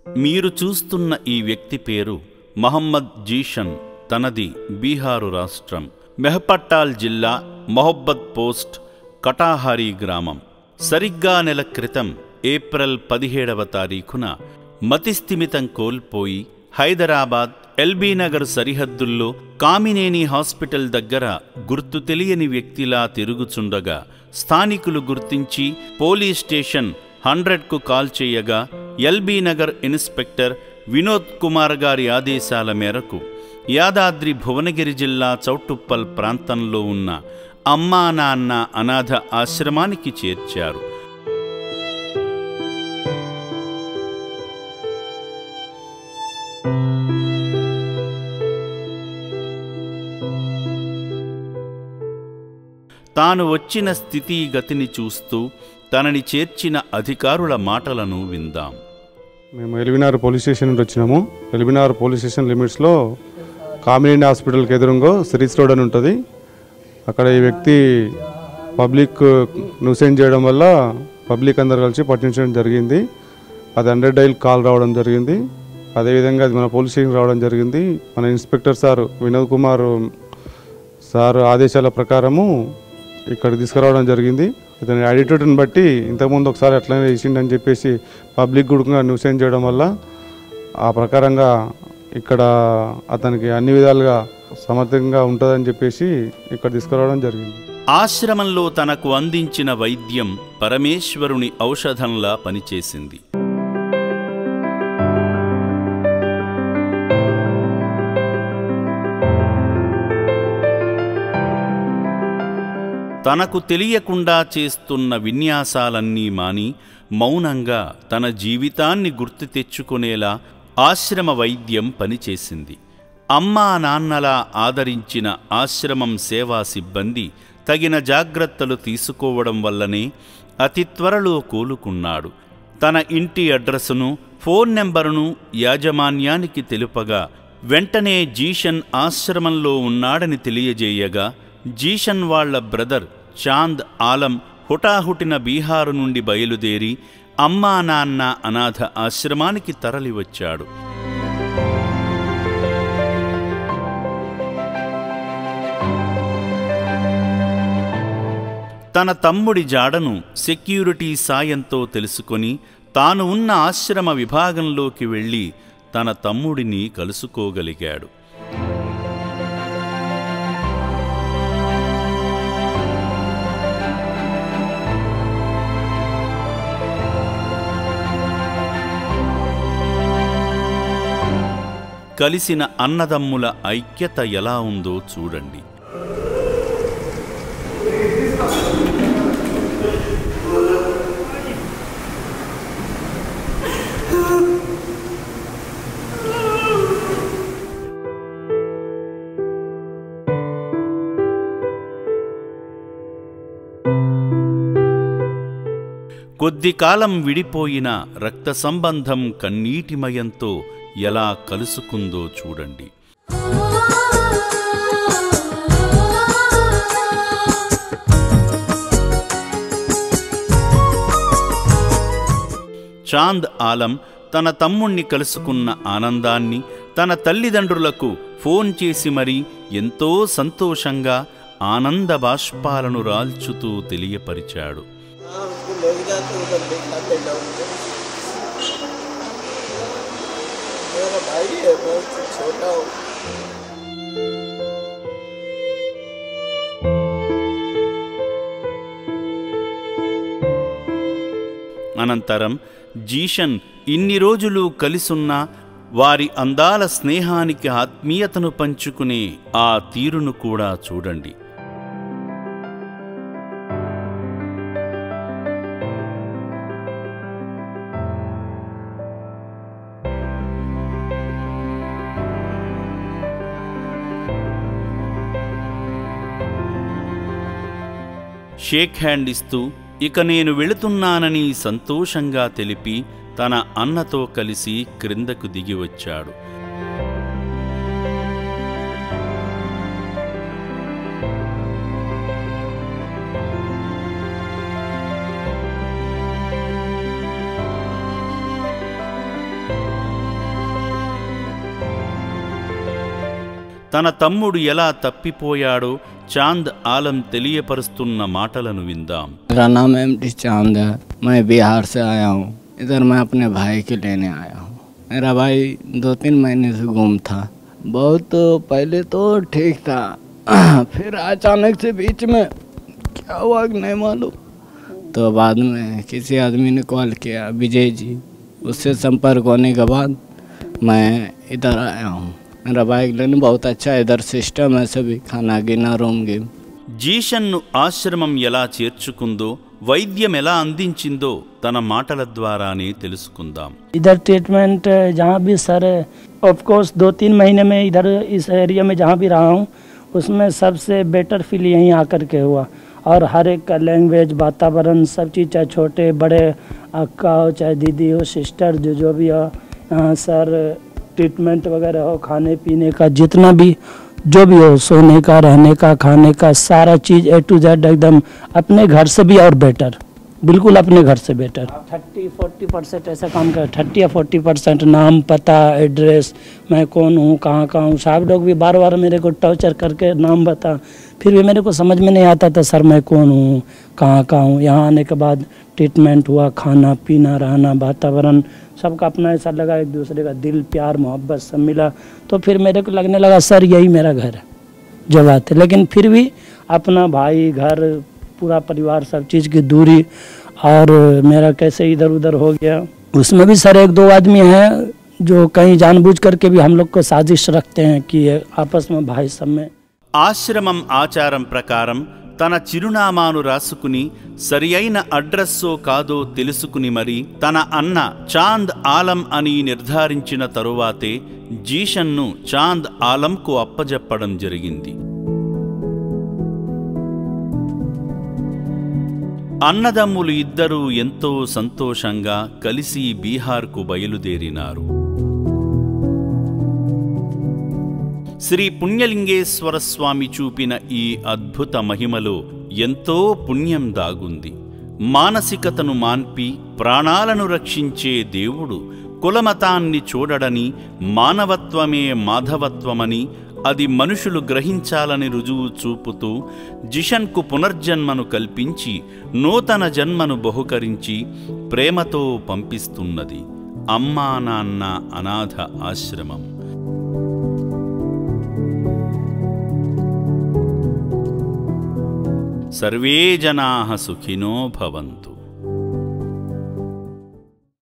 మీరు చూస్తున్న ఈ వ్యక్తి పేరు మహమ్మద్ జీషన్. తనది బీహారు రాష్ట్రం, మెహపట్టాల్ జిల్లా, మొహబ్బత్ పోస్ట్, కటాహారీ గ్రామం. సరిగ్గా నెల క్రితం ఏప్రిల్ 17వ తారీఖున మతిస్థిమితం కోల్పోయి హైదరాబాద్ ఎల్బీనగర్ సరిహద్దుల్లో కామినేని హాస్పిటల్ దగ్గర గుర్తు తెలియని వ్యక్తిలా తిరుగుచుండగా స్థానికులు గుర్తించి పోలీస్ స్టేషన్ 100కు కాల్ చేయగా ఎల్బీనగర్ ఇన్స్పెక్టర్ వినోద్ కుమార్ గారి ఆదేశాల మేరకు యాదాద్రి భువనగిరి జిల్లా చౌటుప్పల్ ప్రాంతంలో ఉన్న అమ్మా నాన్న అనాథ ఆశ్రమానికి చేర్చారు. తాను వచ్చిన స్థితిగతిని చూస్తూ తనని చేర్చిన అధికారుల మాటలను విందాం. మేము ఎల్బీనగర్ పోలీస్ స్టేషన్ నుండి వచ్చినాము. ఎల్బీనగర్ పోలీస్ స్టేషన్ లిమిట్స్లో కామినేని హాస్పిటల్కి ఎదురుగా సిరీస్ రోడ్ అని ఉంటుంది. అక్కడ ఈ వ్యక్తి పబ్లిక్ న్యూసెన్స్ చేయడం వల్ల పబ్లిక్ అందరు కలిసి పట్టించడం జరిగింది. అది 100 డైల్ కాల్ రావడం జరిగింది. అదేవిధంగా అది మన పోలీస్ స్టేషన్ రావడం జరిగింది. మన inspector sir Vinod Kumar sir ఆదేశాల ప్రకారము ఇక్కడికి తీసుకురావడం జరిగింది. ఇతని యాటిట్యూడ్ని బట్టి ఇంతకుముందు ఒకసారి అట్లనే చేసిండని చెప్పేసి పబ్లిక్ కూడా న్యూసెన్స్ చేయడం వల్ల ఆ ప్రకారంగా ఇక్కడ అతనికి అన్ని విధాలుగా సమర్థంగా ఉంటుందని చెప్పేసి ఇక్కడ తీసుకురావడం జరిగింది. ఆశ్రమంలో తనకు అందించిన వైద్యం పరమేశ్వరుని ఔషధంలా పనిచేసింది. తనకు తెలియకుండా చేస్తున్న విన్యాసాలన్నీ మాని మౌనంగా తన జీవితాన్ని గుర్తు తెచ్చుకునేలా ఆశ్రమ వైద్యం పనిచేసింది. అమ్మా నాన్నలా ఆదరించిన ఆశ్రమం సేవా సిబ్బంది తగిన జాగ్రత్తలు తీసుకోవడం వల్లనే అతి త్వరలో కోలుకున్నాడు. తన ఇంటి అడ్రస్సును, ఫోన్ నెంబరును యాజమాన్యానికి తెలుపగా వెంటనే జీషన్ ఆశ్రమంలో ఉన్నాడని తెలియజేయగా జీషన్ వాళ్ల బ్రదర్ చాంద్ ఆలం హుటాహుటిన బీహారు నుండి బయలుదేరి అమ్మా నాన్న అనాథ ఆశ్రమానికి తరలివచ్చాడు. తన తమ్ముడి జాడను సెక్యూరిటీ సాయంతో తెలుసుకొని తాను ఉన్న ఆశ్రమ విభాగంలోకి వెళ్ళి తన తమ్ముడిని కలుసుకోగలిగాడు. కలిసిన అన్నదమ్ముల ఐక్యత ఎలా ఉందో చూడండి. కొద్ది కాలం విడిపోయిన రక్త సంబంధం కన్నీటిమయంతో ఎలా కలుసుకుందో చూడండి. చాంద్ ఆలం తన తమ్ముణ్ణి కలుసుకున్న ఆనందాన్ని తన తల్లిదండ్రులకు ఫోన్ చేసి మరీ ఎంతో సంతోషంగా ఆనంద బాష్పాలను రాల్చుతూ తెలియపరిచాడు. అనంతరం జీషన్ ఇన్ని రోజులు కలిసున్న వారి అందాల స్నేహానికి ఆత్మీయతను పంచుకునే ఆ తీరును కూడా చూడండి. షేక్ హ్యాండ్ ఇస్తూ ఇక నేను వెళుతున్నానని సంతోషంగా తెలిపి తన అన్నతో కలిసి క్రిందకు దిగి వచ్చాడు. తన తమ్ముడు ఎలా తప్పిపోయాడో చాంద్ ఆలం తెలియపరుస్తున్న మాటలను విందాం. मेरा नाम एमडी चांद है। मैं बिहार से आया हूँ। इधर मैं अपने भाई के लेने आया हूँ। मेरा भाई 2-3 महीने से गुम था। बहुत पहले तो ठीक था, फिर अचानक से बीच में क्या हुआ नहीं मालूम। तो बाद में किसी आदमी ने कॉल किया, विजय जी, उससे संपर्क होने के बाद मैं इधर आया हूँ। मेरा बाइक लेने बहुत अच्छा इधर सिस्टम है, सभी खाना गिना रूम गिन। జీషన్ను ఆశ్రమం ఎలా చేర్చుకుందో, వైద్యం ఎలా అందించిందో తన మాటల ద్వారానే తెలుసుకుందాం. इधर ट्रीटमेंट जहाँ भी सर, ऑफ कोर्स 2-3 महीने में इधर इस एरिया में जहाँ भी रहा हूँ उसमें सबसे बेटर फील यहीं आकर के हुआ। और हर एक का लैंग्वेज, वातावरण, सब चीज़, चाहे छोटे बड़े अक्का हो चाहे दीदी हो सिस्टर जो भी हो, यहाँ सर ट्रीटमेंट वगैरह हो, खाने पीने का जितना भी जो भी हो, सोने का, रहने का, खाने का, सारा चीज़ A to Z एकदम अपने घर से भी और बेटर, बिल्कुल अपने घर से बेटर। 30-40% ऐसा काम कर, 30 या 40% नाम, पता, एड्रेस, मैं कौन हूँ, कहाँ का हूँ। साहब लोग भी बार बार मेरे को टॉर्चर करके नाम बता, फिर भी मेरे को समझ में नहीं आता था सर मैं कौन हूँ, कहाँ का हूँ। यहाँ आने के बाद ट्रीटमेंट हुआ, खाना पीना, रहना, वातावरण सबका अपना ऐसा लगा, एक दूसरे का दिल, प्यार, मोहब्बत सब मिला। तो फिर मेरे को लगने लगा सर यही मेरा घर है जो बात है। लेकिन फिर भी अपना भाई, घर, पूरा परिवार, सब चीज़ की दूरी और मेरा कैसे इधर उधर हो गया। उसमें भी सर 1-2 आदमी हैं जो कहीं जानबूझ करके भी हम लोग को साजिश रखते हैं कि आपस में भाई सब में। ఆశ్రమం ఆచారం ప్రకారం తన చిరునామాను రాసుకుని సరి అయిన అడ్రస్సో కాదో తెలుసుకుని మరి తన అన్న చాంద్ ఆలం అని నిర్ధారించిన తరువాతే జీషన్ను చాంద్ ఆలంకు అప్పజెప్పడం జరిగింది. అన్నదమ్ములు ఇద్దరూ ఎంతో సంతోషంగా కలిసి బీహార్కు బయలుదేరినారు. శ్రీ పుణ్యలింగేశ్వర స్వామి చూపిన ఈ అద్భుత మహిమలో ఎంతో పుణ్యం దాగుంది. మానసికతను మాన్పి ప్రాణాలను రక్షించే దేవుడు కులమతాన్ని చూడడని, మానవత్వమే మాధవత్వమని, అది మనుషులు గ్రహించాలని రుజువు చూపుతూ జిషన్కు పునర్జన్మను కల్పించి నూతన జన్మను బహుకరించి ప్రేమతో పంపిస్తున్నది అమ్మా నాన్న అనాథ ఆశ్రమం. సర్వే జనాః సుఖినో భవంతు.